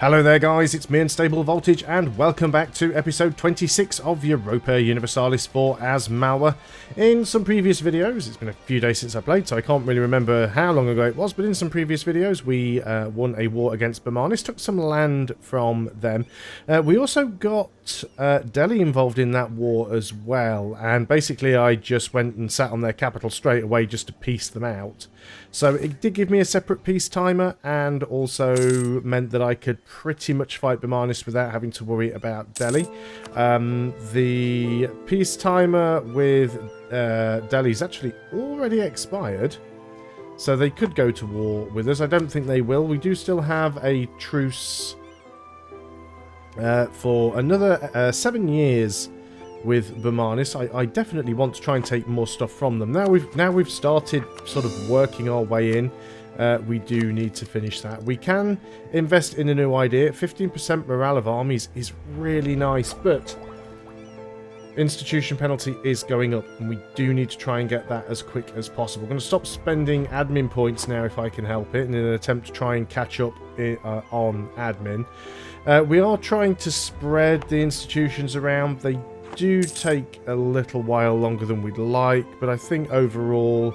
Hello there guys, it's me Unstable Voltage and welcome back to episode 26 of Europa Universalis 4 as Malwa. In some previous videos, it's been a few days since I played so I can't really remember how long ago it was, but in some previous videos we won a war against Bermanis, took some land from them. We also got Delhi involved in that war as well, and basically I just went and sat on their capital straight away just to piece them out. So it did give me a separate peace timer and also meant that I could pretty much fight Bermanis without having to worry about Delhi. The peace timer with Delhi's actually already expired, so they could go to war with us. I don't think they will. We do still have a truce for another 7 years with Bermanis. I definitely want to try and take more stuff from them. Now we've started sort of working our way in. We do need to finish that. We can invest in a new idea. 15% morale of armies is really nice, but institution penalty is going up, and we do need to try and get that as quick as possible. I'm going to stop spending admin points now if I can help it, in an attempt to try and catch up on admin. We are trying to spread the institutions around. They do take a little while longer than we'd like, but I think overall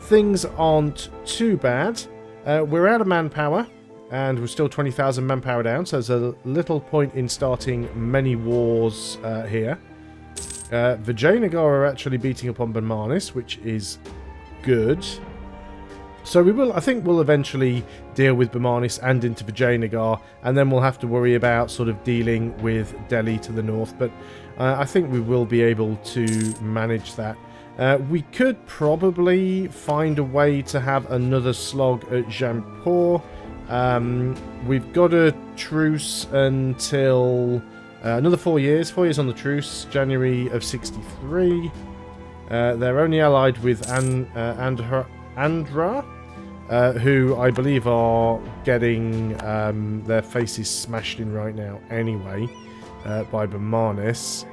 things aren't too bad. We're out of manpower and we're still 20,000 manpower down, so there's a little point in starting many wars here. VIII are actually beating up on Bermanis, which is good. So I think we'll eventually deal with Bermanis and into VIII, and then we'll have to worry about sort of dealing with Delhi to the north, but I think we will be able to manage that. We could probably find a way to have another slog at Jampur. We've got a truce until another 4 years. 4 years on the truce, January of 63. They're only allied with Andhra, who I believe are getting their faces smashed in right now anyway by Bermanis.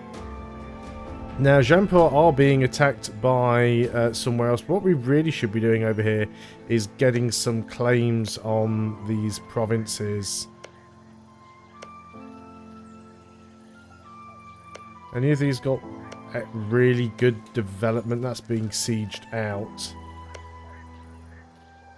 Now, Jampur are being attacked by somewhere else, but what we really should be doing over here is getting some claims on these provinces. Any of these got really good development? That's being sieged out.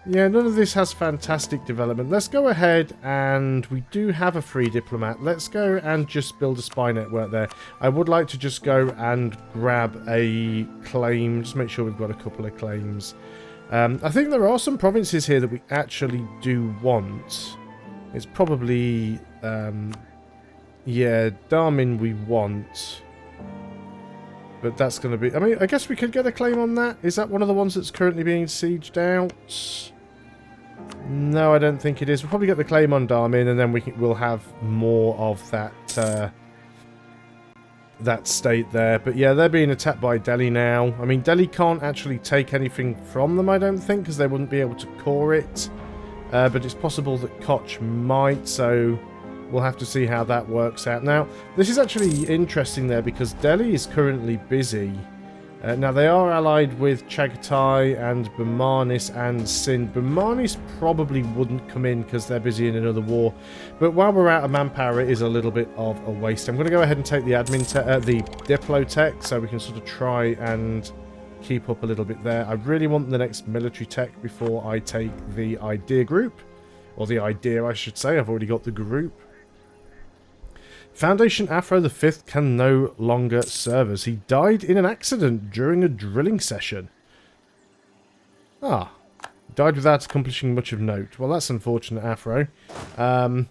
Yeah, none of this has fantastic development. Let's go ahead, and we do have a free diplomat. Let's go and just build a spy network there. I would like to just go and grab a claim. Just make sure we've got a couple of claims. I think there are some provinces here that we actually do want. It's probably... yeah, Darmin we want. But that's going to be... I mean, I guess we could get a claim on that. Is that one of the ones that's currently being sieged out? No, I don't think it is. We'll probably get the claim on Darmin, and then we'll have more of that that state there. But yeah, they're being attacked by Delhi now. I mean, Delhi can't actually take anything from them, I don't think, because they wouldn't be able to core it. But it's possible that Koch might, so we'll have to see how that works out. Now, this is actually interesting there because Delhi is currently busy. Now, they are allied with Chagatai and Bermanis and Sindh. Bermanis probably wouldn't come in because they're busy in another war. But while we're out of manpower, it is a little bit of a waste. I'm going to go ahead and take the the Diplotech so we can sort of try and keep up a little bit there. I really want the next military tech before I take the idea group. Or the idea, I should say. I've already got the group. Foundation Afro V can no longer serve us. He died in an accident during a drilling session. Ah. Died without accomplishing much of note. Well, that's unfortunate, Afro. Our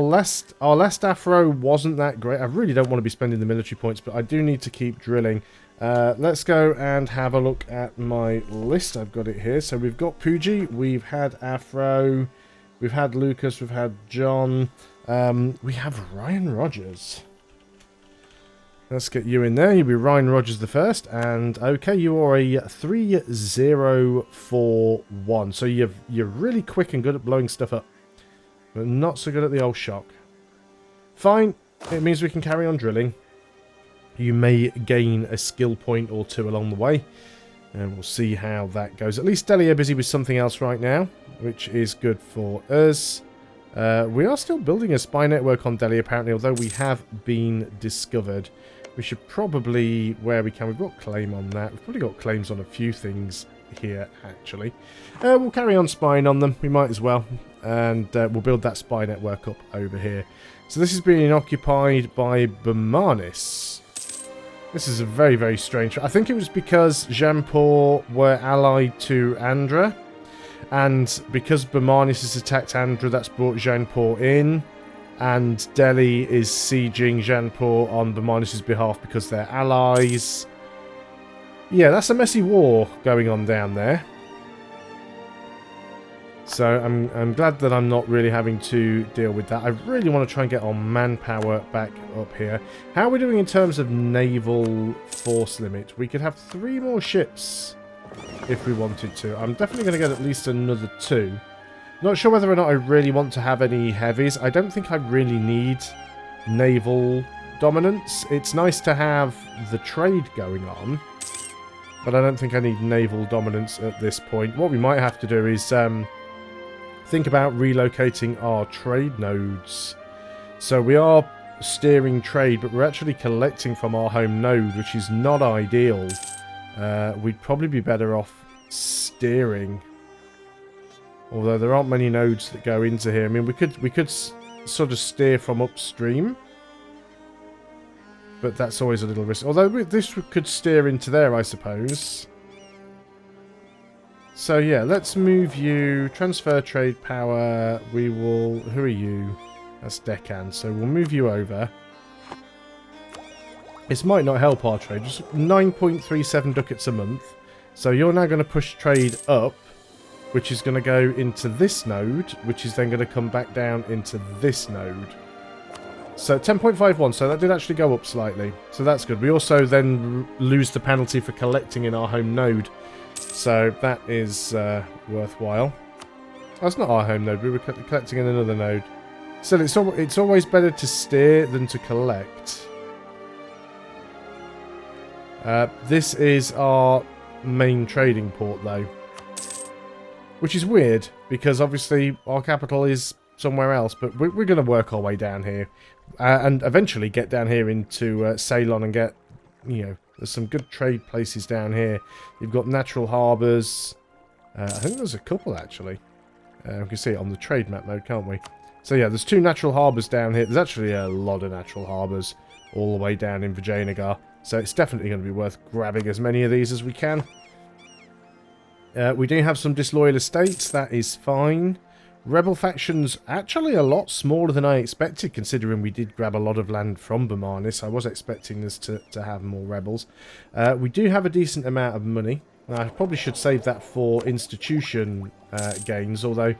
last Afro wasn't that great. I really don't want to be spending the military points, but I do need to keep drilling. Let's go and have a look at my list. I've got it here. So we've got Puji, we've had Afro, we've had Lucas, we've had John... we have Ryan Rogers. Let's get you in there. You'll be Ryan Rogers the first. And okay, you are a 3041. So you're really quick and good at blowing stuff up, but not so good at the old shock. Fine. It means we can carry on drilling. You may gain a skill point or two along the way. And we'll see how that goes. At least Delhi are busy with something else right now, which is good for us. We are still building a spy network on Delhi, apparently, although we have been discovered. We should probably, where we can, we've got claim on that. We've probably got claims on a few things here, actually. We'll carry on spying on them. We might as well. And we'll build that spy network up over here. So this is being occupied by Bermanis. This is a very, very strange... I think it was because Jampur were allied to Andhra. And because Bermanis has attacked Andhra, that's brought Jampur in. And Delhi is sieging Jampur on Bermanis' behalf because they're allies. Yeah, that's a messy war going on down there. So I'm glad that I'm not really having to deal with that. I really want to try and get our manpower back up here. How are we doing in terms of naval force limit? We could have 3 more ships if we wanted to. I'm definitely going to get at least another 2. Not sure whether or not I really want to have any heavies. I don't think I really need naval dominance. It's nice to have the trade going on, but I don't think I need naval dominance at this point. What we might have to do is think about relocating our trade nodes. So we are steering trade, but we're actually collecting from our home node, which is not ideal. We'd probably be better off steering. Although there aren't many nodes that go into here. I mean, we could sort of steer from upstream, but that's always a little risky. Although this could steer into there, I suppose. So yeah, let's move you. Transfer trade power. We will... Who are you? That's Deccan. So we'll move you over. This might not help our trade. Just 9.37 ducats a month. So you're now going to push trade up, which is going to go into this node, which is then going to come back down into this node. So 10.51, so that did actually go up slightly. So that's good. We also then lose the penalty for collecting in our home node. So that is worthwhile. That's not our home node, we were collecting in another node. Still, it's always better to steer than to collect. This is our main trading port, though. Which is weird, because obviously our capital is somewhere else, but we're going to work our way down here. And eventually get down here into Ceylon and get, you know, there's some good trade places down here. You've got natural harbours. I think there's a couple, actually. We can see it on the trade map mode, can't we? So yeah, there's 2 natural harbours down here. There's actually a lot of natural harbours all the way down in Vijayanagar. So it's definitely going to be worth grabbing as many of these as we can. We do have some disloyal estates, that is fine. Rebel factions actually a lot smaller than I expected, considering we did grab a lot of land from Bermanis. I was expecting us to have more rebels. We do have a decent amount of money. I probably should save that for institution gains, although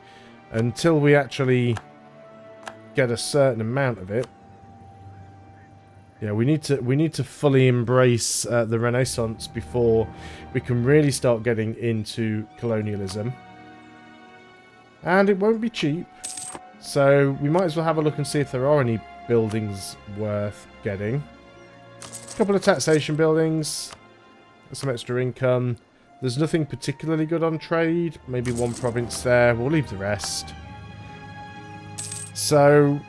until we actually get a certain amount of it, yeah, we need to fully embrace the Renaissance before we can really start getting into colonialism. And it won't be cheap, so we might as well have a look and see if there are any buildings worth getting. A couple of taxation buildings, some extra income. There's nothing particularly good on trade. Maybe 1 province there. We'll leave the rest. So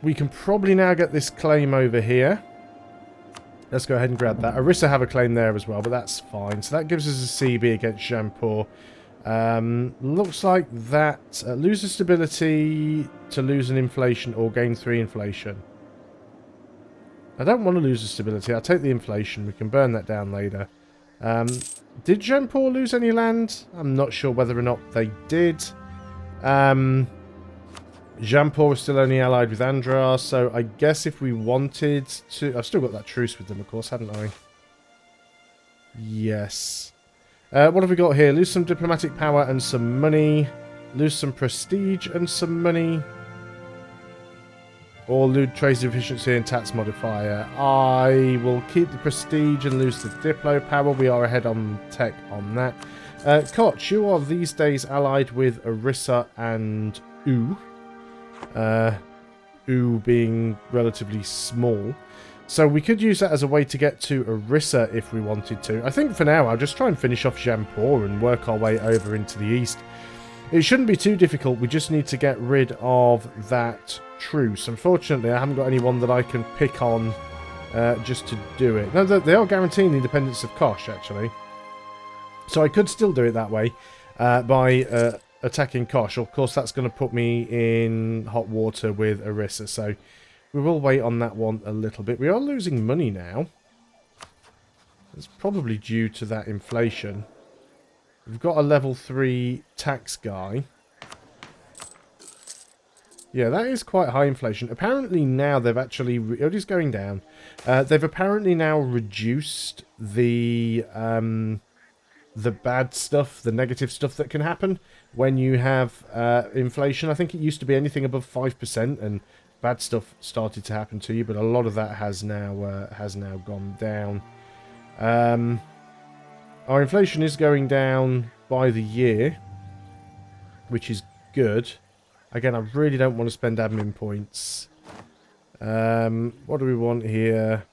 we can probably now get this claim over here. Let's go ahead and grab that. Orissa have a claim there as well, but that's fine. So that gives us a CB against Jampur. Looks like that loses stability to lose an inflation or gain 3 inflation. I don't want to lose the stability. I'll take the inflation. We can burn that down later. Did Jampur lose any land? I'm not sure whether or not they did. Jampur is still only allied with Andhra, so I guess if we wanted to... I've still got that truce with them, of course, haven't I? Yes. What have we got here? Lose some diplomatic power and some money. Lose some prestige and some money. Or lose trade efficiency and tax modifier. I will keep the prestige and lose the diplo power. We are ahead on tech on that. Koch, you are these days allied with Orissa and U. U being relatively small. So we could use that as a way to get to Orissa if we wanted to. I think for now I'll just try and finish off Jampur and work our way over into the east. It shouldn't be too difficult. We just need to get rid of that truce. Unfortunately, I haven't got anyone that I can pick on just to do it. No, they are guaranteeing the independence of Kosh, actually. So I could still do it that way by attacking Kosh. Of course, that's going to put me in hot water with Orisa. So we will wait on that one a little bit. We are losing money now. It's probably due to that inflation. We've got a level 3 tax guy. Yeah, that is quite high inflation. Apparently now they've actually... it is going down. They've apparently now reduced the bad stuff, the negative stuff that can happen when you have inflation. I think it used to be anything above 5% and bad stuff started to happen to you, but a lot of that has now gone down. Our inflation is going down by the year, which is good. Again, I really don't want to spend admin points. What do we want here?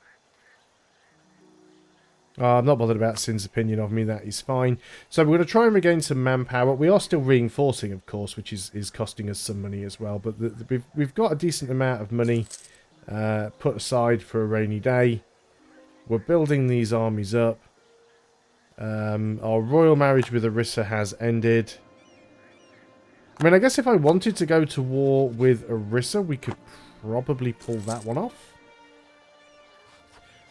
Oh, I'm not bothered about Sin's opinion of me. That is fine. So we're going to try and regain some manpower. We are still reinforcing, of course, which is costing us some money as well. But we've got a decent amount of money put aside for a rainy day. We're building these armies up. Our royal marriage with Orisa has ended. I mean, I guess if I wanted to go to war with Orisa, we could probably pull that one off.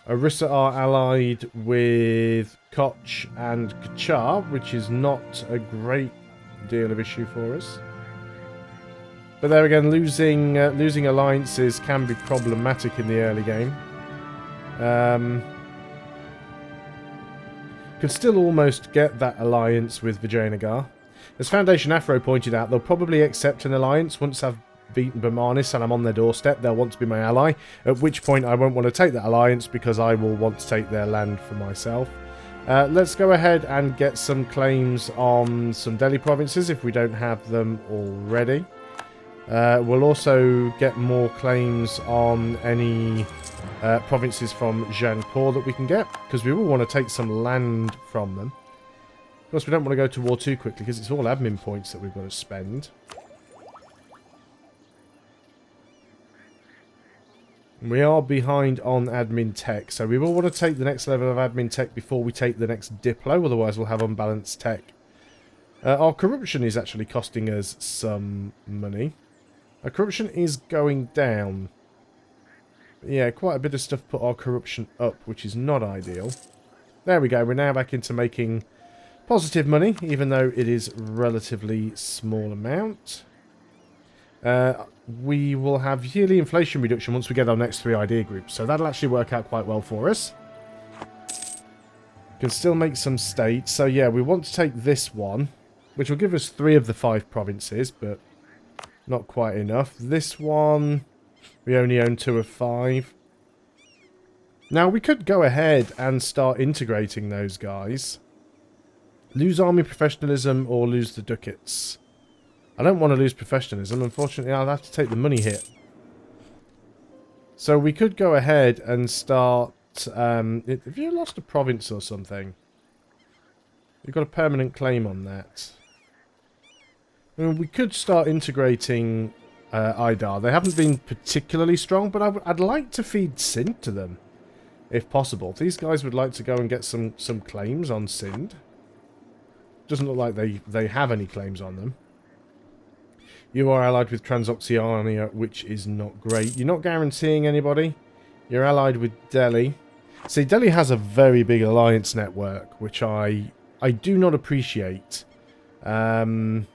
Orisa are allied with Koch and Kachar, which is not a great deal of issue for us. But there again, losing alliances can be problematic in the early game. Could still almost get that alliance with Vijayanagar. As Foundation Afro pointed out, they'll probably accept an alliance once I've beaten Bermanis and I'm on their doorstep. They'll want to be my ally, at which point I won't want to take that alliance because I will want to take their land for myself. Let's go ahead and get some claims on some Delhi provinces if we don't have them already. We'll also get more claims on any provinces from Jaipur that we can get, because we will want to take some land from them. Of course, we don't want to go to war too quickly because it's all admin points that we've got to spend. We are behind on admin tech, so we will want to take the next level of admin tech before we take the next Diplo, otherwise we'll have unbalanced tech. Our corruption is actually costing us some money. Our corruption is going down. Yeah, quite a bit of stuff put our corruption up, which is not ideal. There we go, we're now back into making positive money, even though it is relatively small amount. We will have yearly inflation reduction once we get our next 3 idea groups, so that'll actually work out quite well for us. Can still make some states, so yeah, we want to take this one, which will give us 3 of the 5 provinces, but not quite enough. This one, we only own 2 of 5. Now, we could go ahead and start integrating those guys. Lose army professionalism or lose the ducats. I don't want to lose professionalism. Unfortunately, I'll have to take the money hit. So we could go ahead and start... if you lost a province or something, you've got a permanent claim on that. I mean, we could start integrating Idar. They haven't been particularly strong, but I'd like to feed Sind to them, if possible. These guys would like to go and get some claims on Sind. Doesn't look like they have any claims on them. You are allied with Transoxiana, which is not great. You're not guaranteeing anybody. You're allied with Delhi. See, Delhi has a very big alliance network, which I do not appreciate. So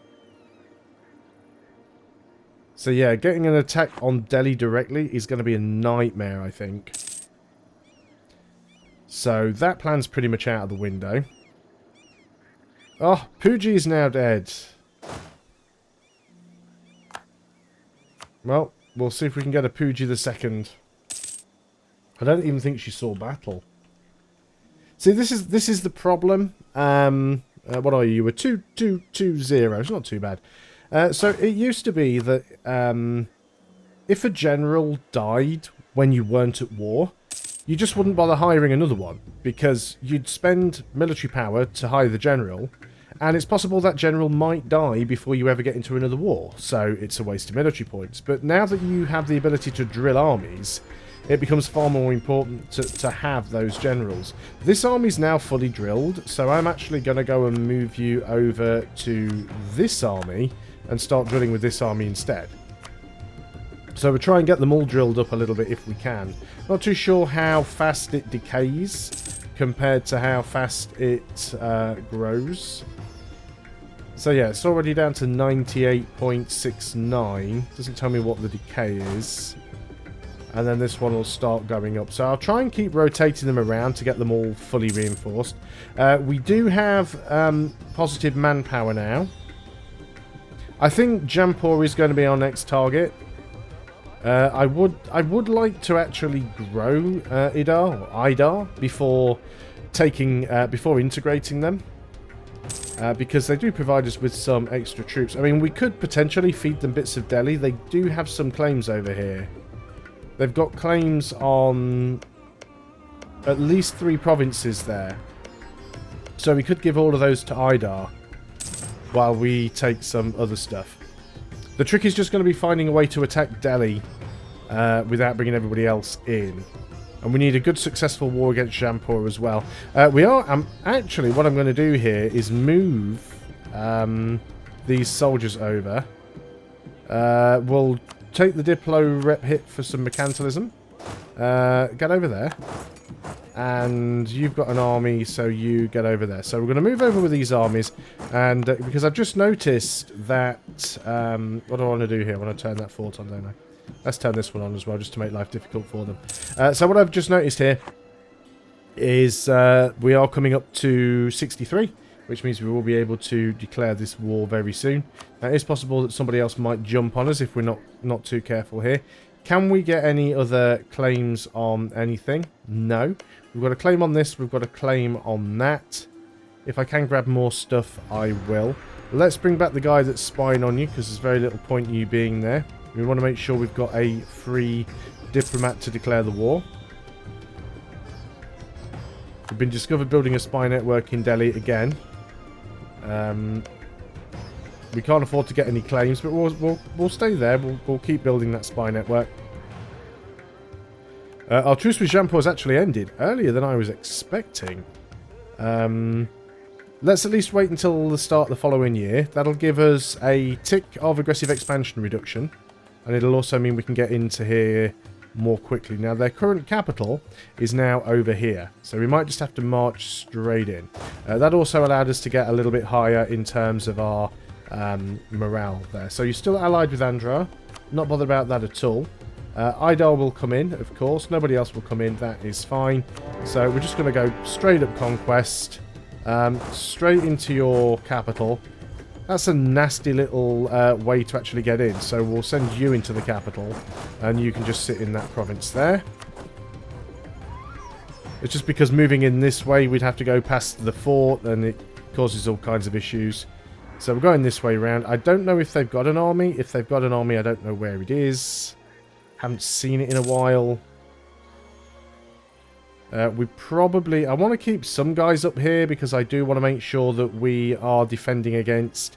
yeah, getting an attack on Delhi directly is going to be a nightmare, I think. So that plan's pretty much out of the window. Oh, Puji is now dead. Well, we'll see if we can get a Puji the second. I don't even think she saw battle. See, this is the problem. What are you? You were 2-2-2-0. It's not too bad. So it used to be that if a general died when you weren't at war, you just wouldn't bother hiring another one, because you'd spend military power to hire the general, And it's possible that general might die before you ever get into another war, so it's a waste of military points. But now that you have the ability to drill armies, it becomes far more important to have those generals. This army's now fully drilled, so I'm actually going to go and move you over to this army and start drilling with this army instead. So we'll try and get them all drilled up a little bit if we can. Not too sure how fast it decays compared to how fast it grows. So yeah, it's already down to 98.69. Doesn't tell me what the decay is. And then this one will start going up. So I'll try and keep rotating them around to get them all fully reinforced. We do have positive manpower now. I think Jampur is going to be our next target. I would like to actually grow Idar before integrating them. Because they do provide us with some extra troops. I mean, we could potentially feed them bits of Delhi. They do have some claims over here. They've got claims on at least 3 provinces there. So we could give all of those to Idar while we take some other stuff. The trick is just going to be finding a way to attack Delhi without bringing everybody else in. And we need a good successful war against Jampur as well. Actually, what I'm going to do here is move these soldiers over. We'll take the Diplo rep hit for some mercantilism. Get over there. And you've got an army, so you get over there. So we're going to move over with these armies. And because I've just noticed that... what do I want to do here? I want to turn that fort on, don't I? Let's turn this one on as well, just to make life difficult for them. So what I've just noticed here is we are coming up to 63, which means we will be able to declare this war very soon. Now, it's possible that somebody else might jump on us if we're not too careful here. Can we get any other claims on anything? No. We've got a claim on this, we've got a claim on that. If I can grab more stuff, I will. Let's bring back the guy that's spying on you, because there's very little point in you being there. We want to make sure we've got a free diplomat to declare the war. We've been discovered building a spy network in Delhi again. We can't afford to get any claims, but we'll stay there. We'll keep building that spy network. Our truce with Jampur has actually ended earlier than I was expecting. Let's at least wait until the start of the following year. That'll give us a tick of aggressive expansion reduction. And it'll also mean we can get into here more quickly. Now, their current capital is now over here. So we might just have to march straight in. That also allowed us to get a little bit higher in terms of our morale there. So you're still allied with Andhra. Not bothered about that at all. Idar will come in, of course. Nobody else will come in. That is fine. So we're just going to go straight up conquest. Straight into your capital. That's a nasty little way to actually get in. So we'll send you into the capital. And you can just sit in that province there. It's just because moving in this way, we'd have to go past the fort. And it causes all kinds of issues. So we're going this way around. I don't know if they've got an army. If they've got an army, I don't know where it is. Haven't seen it in a while. I want to keep some guys up here because I do want to make sure that we are defending against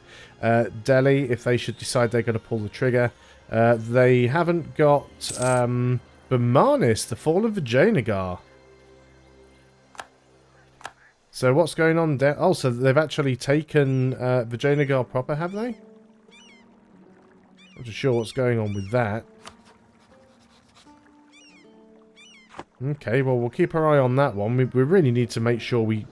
Delhi if they should decide they're going to pull the trigger. They haven't got Bamanis, the fall of Vijayanagar. So what's going on there? Oh, so they've actually taken Vijayanagar proper, have they? Not too sure what's going on with that. Okay, well, we'll keep our eye on that one. We really need to make sure we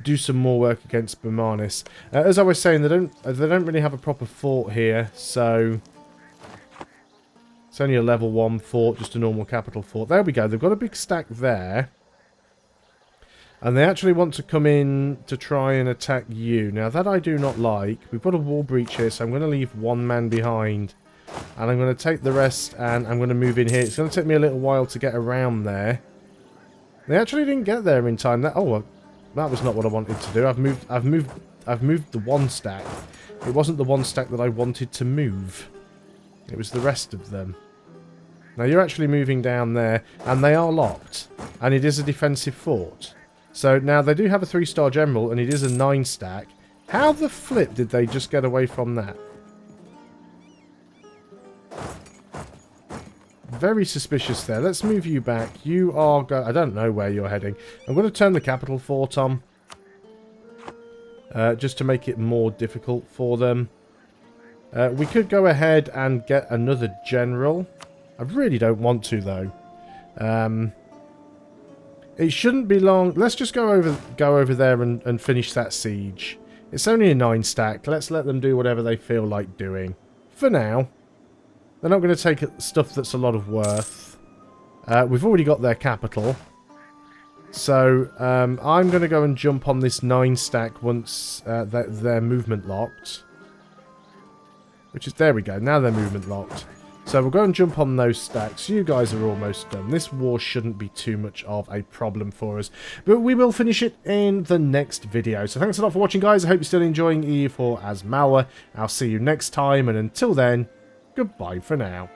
do some more work against Bamanis. As I was saying, they don't really have a proper fort here, so it's only a level 1 fort, just a normal capital fort. There we go. They've got a big stack there. And they actually want to come in to try and attack you. Now, that I do not like. We've got a wall breach here, so I'm going to leave one man behind. And I'm going to take the rest and I'm going to move in here. It's going to take me a little while to get around there. They actually didn't get there in time. That was not what I wanted to do. I've moved the one stack. It wasn't the one stack that I wanted to move. It was the rest of them. Now you're actually moving down there and they are locked. And it is a defensive fort. So now they do have a 3-star general and it is a 9 stack. How the flip did they just get away from that? Very suspicious there. Let's move you back. You are... I don't know where you're heading. I'm going to turn the capital fort on. Just to make it more difficult for them. We could go ahead and get another general. I really don't want to, though. It shouldn't be long. Let's just go over there and finish that siege. It's only a 9 stack. Let's let them do whatever they feel like doing. For now. They're not going to take stuff that's a lot of worth. We've already got their capital. So, I'm going to go and jump on this 9 stack once their movement locked. Which is, there we go, now they're movement locked. So we'll go and jump on those stacks. You guys are almost done. This war shouldn't be too much of a problem for us. But we will finish it in the next video. So thanks a lot for watching, guys. I hope you're still enjoying EU4 as Malwa. I'll see you next time, and until then, goodbye for now.